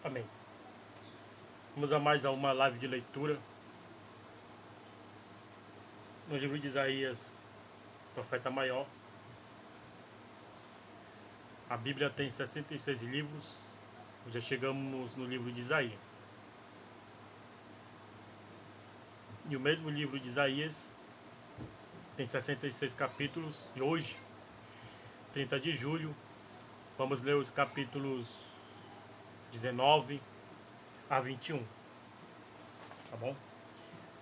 Amém. Vamos a mais uma live de leitura no livro de Isaías, profeta maior. A Bíblia tem 66 livros, já chegamos no livro de Isaías. E o mesmo livro de Isaías tem 66 capítulos, e hoje, 30 de julho, vamos ler os capítulos 19 a 21, tá bom?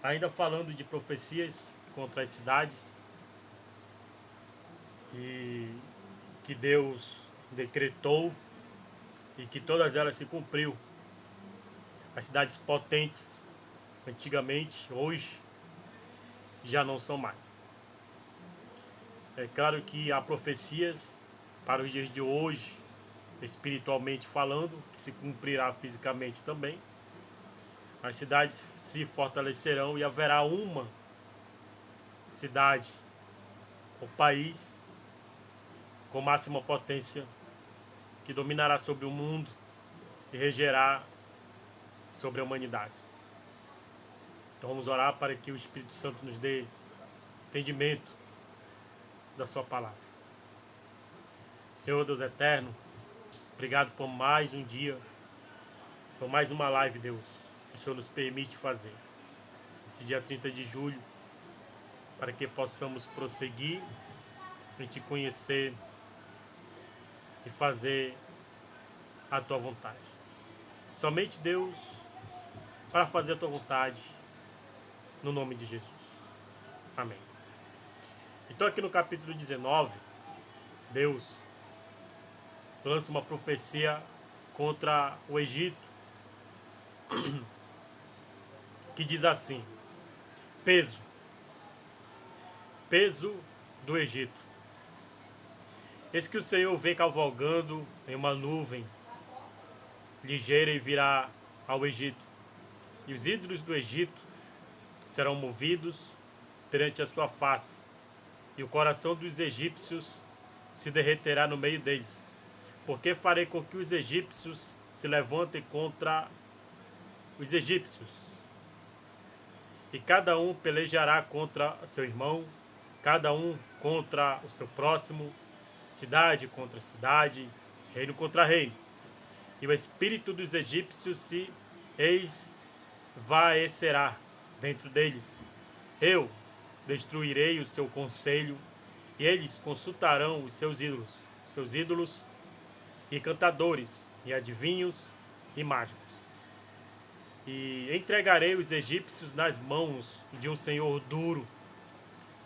Ainda falando de profecias contra as cidades e que Deus decretou e que todas elas se cumpriu. As cidades potentes, antigamente, hoje, já não são mais. É claro que há profecias para os dias de hoje, espiritualmente falando, que se cumprirá fisicamente também. As cidades se fortalecerão e haverá uma cidade, o país, com máxima potência, que dominará sobre o mundo e regerá sobre a humanidade. Então vamos orar para que o Espírito Santo nos dê entendimento da sua palavra. Senhor Deus eterno, obrigado por mais um dia, por mais uma live, Deus, que o Senhor nos permite fazer. Esse dia 30 de julho, para que possamos prosseguir em te conhecer e fazer a tua vontade. Somente, Deus, para fazer a tua vontade, no nome de Jesus. Amém. Então aqui no capítulo 19, Deus lança uma profecia contra o Egito, que diz assim: peso do Egito. Eis que o Senhor vem cavalgando em uma nuvem ligeira e virá ao Egito, e os ídolos do Egito serão movidos perante a sua face, e o coração dos egípcios se derreterá no meio deles, porque farei com que os egípcios se levantem contra os egípcios, e cada um pelejará contra seu irmão, cada um contra o seu próximo, cidade contra cidade, reino contra reino. E o espírito dos egípcios se esvaecerá dentro deles. Eu destruirei o seu conselho, e eles consultarão os seus ídolos e cantadores, e adivinhos e mágicos. E entregarei os egípcios nas mãos de um senhor duro,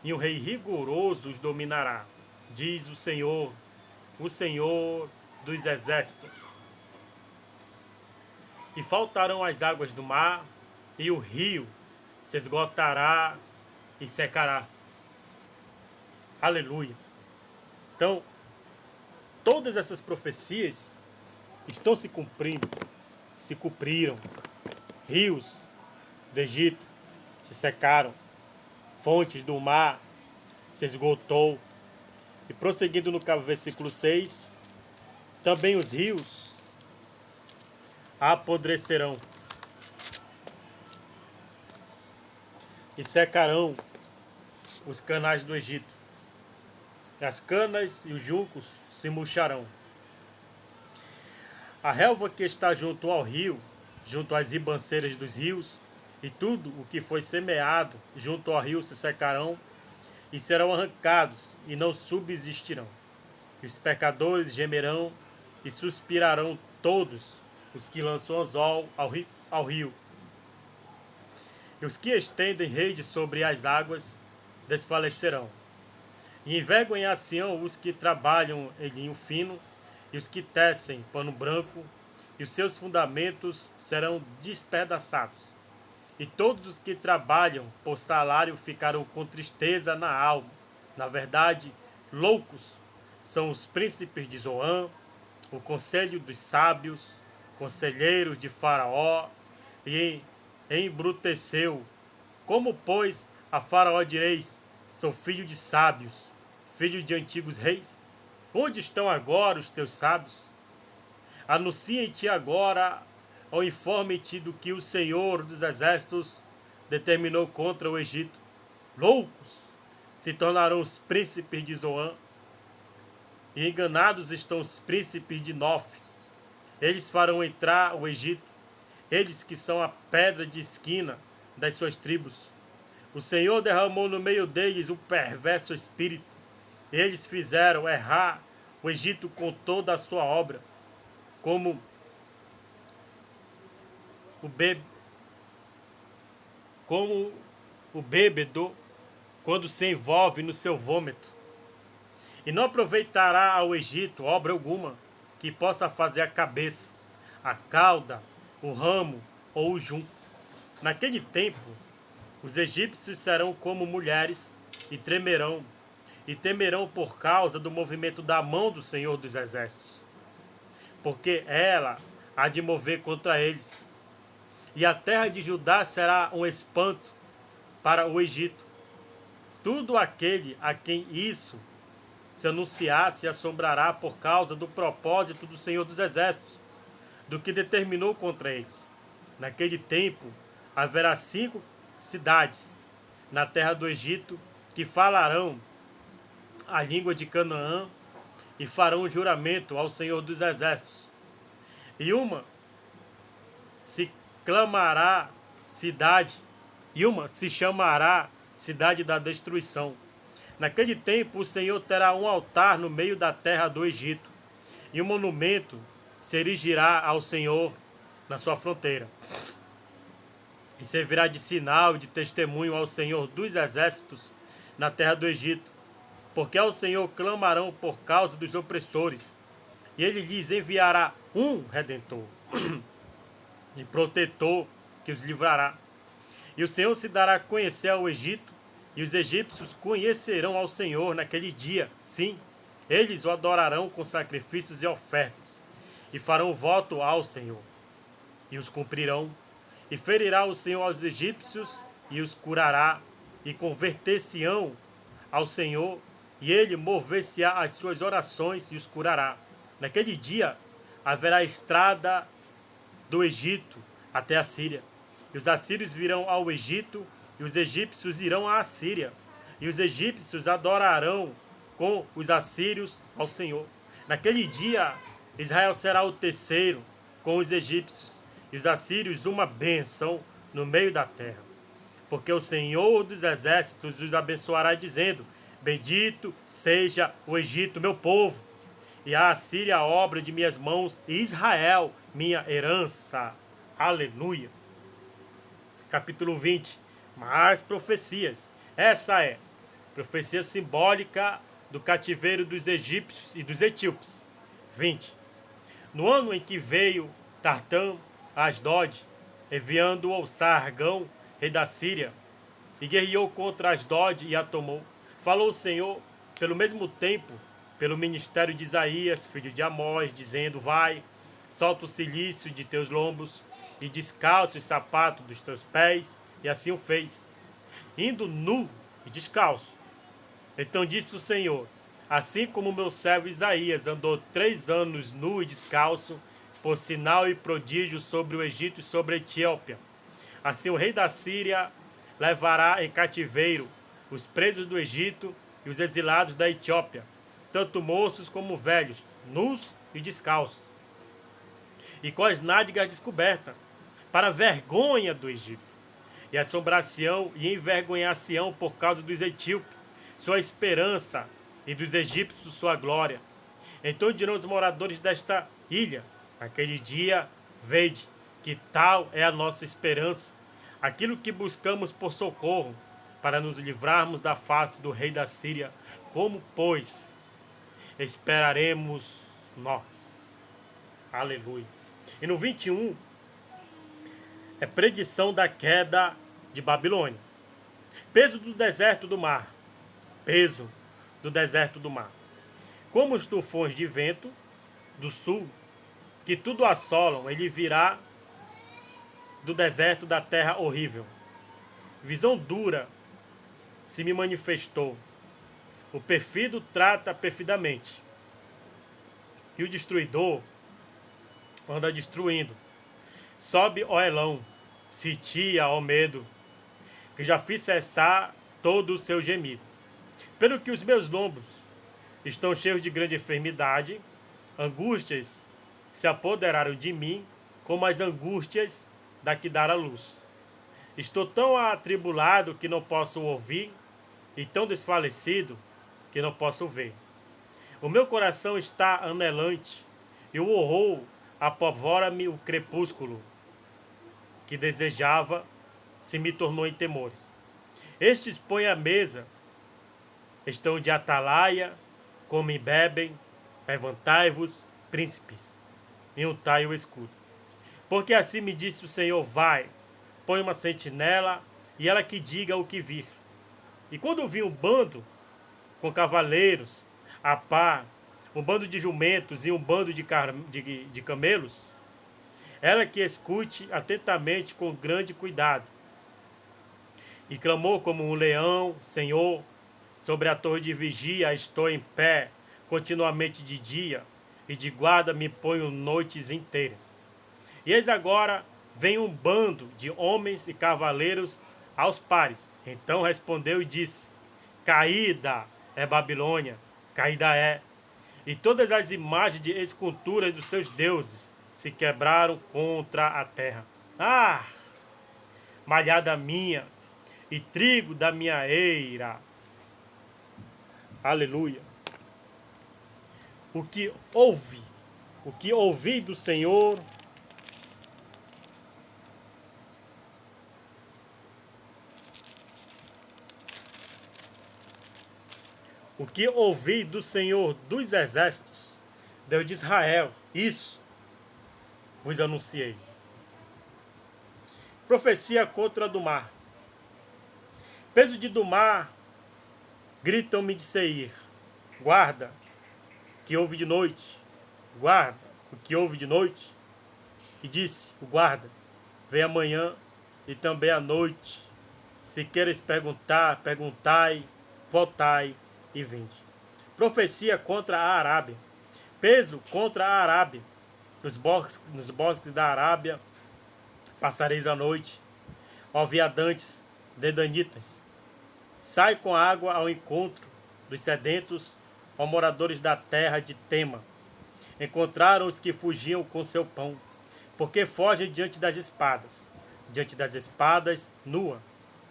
e um rei rigoroso os dominará, diz o Senhor dos exércitos. E faltarão as águas do mar, e o rio se esgotará e secará. Aleluia. Então, todas essas profecias estão se cumprindo, se cumpriram. Rios do Egito se secaram, fontes do mar se esgotou. E prosseguindo no versículo 6, também os rios apodrecerão e secarão os canais do Egito. As canas e os juncos se murcharão. A relva que está junto ao rio, junto às ribanceiras dos rios, e tudo o que foi semeado junto ao rio se secarão e serão arrancados e não subsistirão. E os pecadores gemerão e suspirarão todos os que lançam anzol ao rio. E os que estendem rede sobre as águas desfalecerão. E envergonhem a Sião os que trabalham em linho fino, e os que tecem pano branco, e os seus fundamentos serão despedaçados. E todos os que trabalham por salário ficarão com tristeza na alma. Na verdade, loucos são os príncipes de Zoã, o conselho dos sábios, conselheiros de Faraó, e embruteceu. Como, pois, a Faraó direis: sou filho de sábios, filho de antigos reis? Onde estão agora os teus sábios? Anunciem-te agora ó, informe-te do que o Senhor dos Exércitos determinou contra o Egito. Loucos se tornarão os príncipes de Zoan, e enganados estão os príncipes de Nof. Eles farão entrar o Egito, eles que são a pedra de esquina das suas tribos. O Senhor derramou no meio deles um perverso espírito. Eles fizeram errar o Egito com toda a sua obra, como o bêbado quando se envolve no seu vômito. E não aproveitará ao Egito obra alguma que possa fazer a cabeça, a cauda, o ramo ou o junco. Naquele tempo, os egípcios serão como mulheres e temerão por causa do movimento da mão do Senhor dos Exércitos, porque ela há de mover contra eles. E a terra de Judá será um espanto para o Egito. Tudo aquele a quem isso se anunciar se assombrará por causa do propósito do Senhor dos Exércitos, do que determinou contra eles. Naquele tempo haverá 5 cidades na terra do Egito que falarão a língua de Canaã e farão um juramento ao Senhor dos Exércitos. E uma se clamará cidade, e uma se chamará cidade da destruição. Naquele tempo o Senhor terá um altar no meio da terra do Egito, e um monumento se erigirá ao Senhor na sua fronteira. E servirá de sinal e de testemunho ao Senhor dos Exércitos na terra do Egito, porque ao Senhor clamarão por causa dos opressores, e ele lhes enviará um redentor e protetor que os livrará. E o Senhor se dará a conhecer ao Egito, e os egípcios conhecerão ao Senhor naquele dia. Sim, eles o adorarão com sacrifícios e ofertas, e farão voto ao Senhor, e os cumprirão. E ferirá o Senhor aos egípcios, e os curará, e converter-se-ão ao Senhor, e ele mover-se-á às suas orações, e os curará. Naquele dia haverá estrada do Egito até a Síria, e os assírios virão ao Egito, e os egípcios irão à Assíria, e os egípcios adorarão com os assírios ao Senhor. Naquele dia, Israel será o terceiro com os egípcios, e os assírios uma bênção no meio da terra. Porque o Senhor dos Exércitos os abençoará, dizendo: bendito seja o Egito, meu povo, e a Assíria a obra de minhas mãos, e Israel minha herança. Aleluia. Capítulo 20. Mais profecias. Essa é profecia simbólica do cativeiro dos egípcios e dos etíopes. 20. No ano em que veio Tartã a Asdod, enviando-o Sargão, rei da Síria, e guerreou contra Asdod e a tomou, falou o Senhor pelo mesmo tempo, pelo ministério de Isaías, filho de Amós, dizendo: vai, solta o cilício de teus lombos, e descalça os sapatos dos teus pés. E assim o fez, indo nu e descalço. Então disse o Senhor: assim como o meu servo Isaías andou 3 anos nu e descalço, por sinal e prodígio sobre o Egito e sobre a Etiópia, assim o rei da Síria levará em cativeiro os presos do Egito e os exilados da Etiópia, tanto moços como velhos, nus e descalços, e com as nádegas descobertas, para vergonha do Egito, e assombração e envergonhar-se-ão por causa dos etíopes, sua esperança, e dos egípcios sua glória. Então dirão os moradores desta ilha: naquele dia, vede, que tal é a nossa esperança, aquilo que buscamos por socorro, para nos livrarmos da face do rei da Síria. Como, pois, esperaremos nós? Aleluia. E no 21, é predição da queda de Babilônia. Peso do deserto do mar. Peso do deserto do mar. Como os tufões de vento do sul, que tudo assolam, ele virá do deserto da terra horrível. Visão dura se me manifestou. O perfido trata perfidamente, e o destruidor anda destruindo. Sobe, ó Elão, sitia, ó medo, que já fiz cessar todo o seu gemido. Pelo que os meus lombos estão cheios de grande enfermidade, angústias se apoderaram de mim, como as angústias da que dar a luz. Estou tão atribulado que não posso ouvir, e tão desfalecido que não posso ver. O meu coração está anelante, e o horror apavora-me o crepúsculo, que desejava se me tornou em temores. Estes põem à mesa, estão de atalaia, comem e bebem, levantai-vos, príncipes, e untai o escudo. Porque assim me disse o Senhor, vai, põe uma sentinela, e ela que diga o que vir. E quando vi um bando com cavaleiros, a par, um bando de jumentos e um bando de camelos, ela que escute atentamente com grande cuidado. E clamou como um leão, Senhor, sobre a torre de vigia estou em pé, continuamente de dia, e de guarda me ponho noites inteiras. E eis agora vem um bando de homens e cavaleiros aos pares. Então respondeu e disse, caída é Babilônia, caída é. E todas as imagens de esculturas dos seus deuses se quebraram contra a terra. Ah, malhada minha e trigo da minha eira. Aleluia. O que ouvi do Senhor, o que ouvi do Senhor dos exércitos, Deus de Israel, isso vos anunciei. Profecia contra do mar. Peso de do mar, gritam-me de Seir. Guarda, que houve de noite. Guarda, o que houve de noite. E disse o guarda, vem amanhã e também à noite. Se queres perguntar, perguntai, voltai e vinde. Profecia contra a Arábia. Peso contra a Arábia. Nos bosques da Arábia passareis a noite. Ó viadantes, dedanitas. Sai com água ao encontro dos sedentos, ó moradores da terra de Tema. Encontraram os que fugiam com seu pão, porque fogem diante das espadas, nua,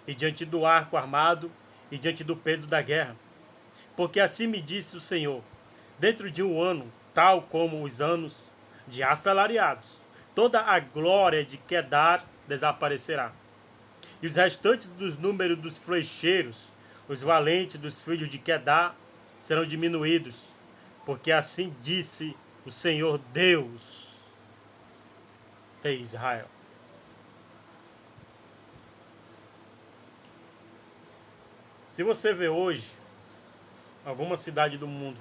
e diante do arco armado, e diante do peso da guerra. Porque assim me disse o Senhor, dentro de um ano, tal como os anos de assalariados, toda a glória de Quedar desaparecerá. E os restantes dos números dos flecheiros, os valentes dos filhos de Quedar, serão diminuídos, porque assim disse o Senhor Deus de Israel. Se você vê hoje alguma cidade do mundo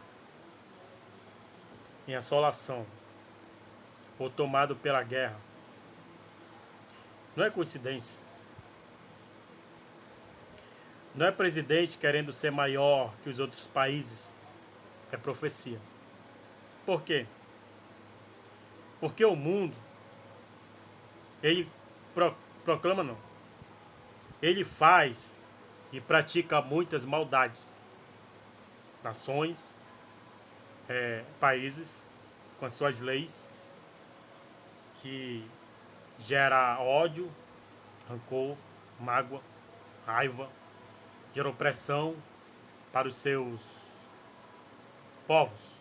em assolação ou tomado pela guerra, não é coincidência. Não é presidente querendo ser maior que os outros países. É profecia. Por quê? Porque o mundo, ele proclama não. Ele faz e pratica muitas maldades. Nações, países, com as suas leis, que gera ódio, rancor, mágoa, raiva, gera opressão para os seus povos.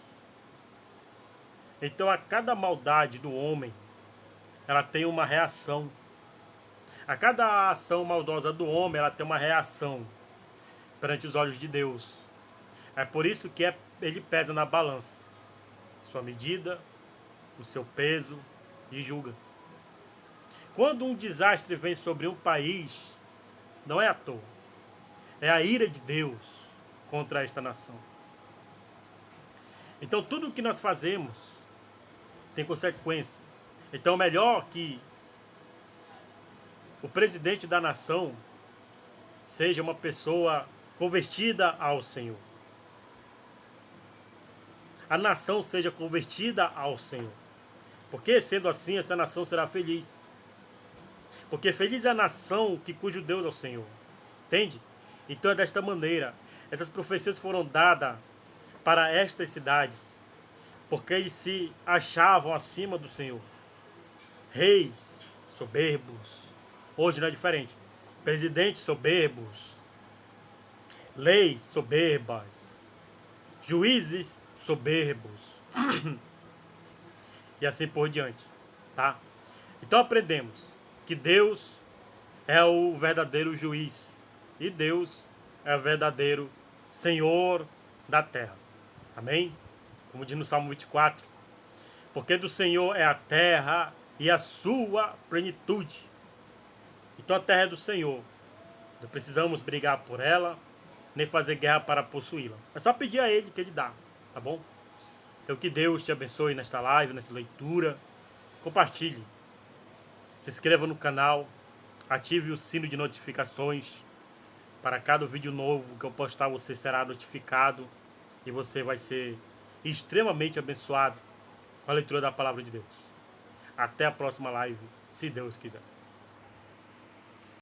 Então, a cada maldade do homem, ela tem uma reação. A cada ação maldosa do homem, ela tem uma reação perante os olhos de Deus. É por isso que ele pesa na balança sua medida, o seu peso e julga. Quando um desastre vem sobre um país, não é à toa. É a ira de Deus contra esta nação. Então tudo o que nós fazemos tem consequência. Então melhor que o presidente da nação seja uma pessoa convertida ao Senhor. A nação seja convertida ao Senhor. Porque sendo assim, essa nação será feliz. Porque feliz é a nação que cujo Deus é o Senhor. Entende? Então é desta maneira. Essas profecias foram dadas para estas cidades, porque eles se achavam acima do Senhor. Reis soberbos. Hoje não é diferente. Presidentes soberbos. Leis soberbas. Juízes soberbos. E assim por diante. Tá? Então aprendemos que Deus é o verdadeiro juiz. E Deus é o verdadeiro Senhor da terra. Amém? Como diz no Salmo 24. Porque do Senhor é a terra e a sua plenitude. Então a terra é do Senhor. Não precisamos brigar por ela, nem fazer guerra para possuí-la. É só pedir a Ele que Ele dá, tá bom? Então que Deus te abençoe nesta live, nessa leitura. Compartilhe. Se inscreva no canal. Ative o sino de notificações. Para cada vídeo novo que eu postar, você será notificado. E você vai ser extremamente abençoado com a leitura da palavra de Deus. Até a próxima live, se Deus quiser.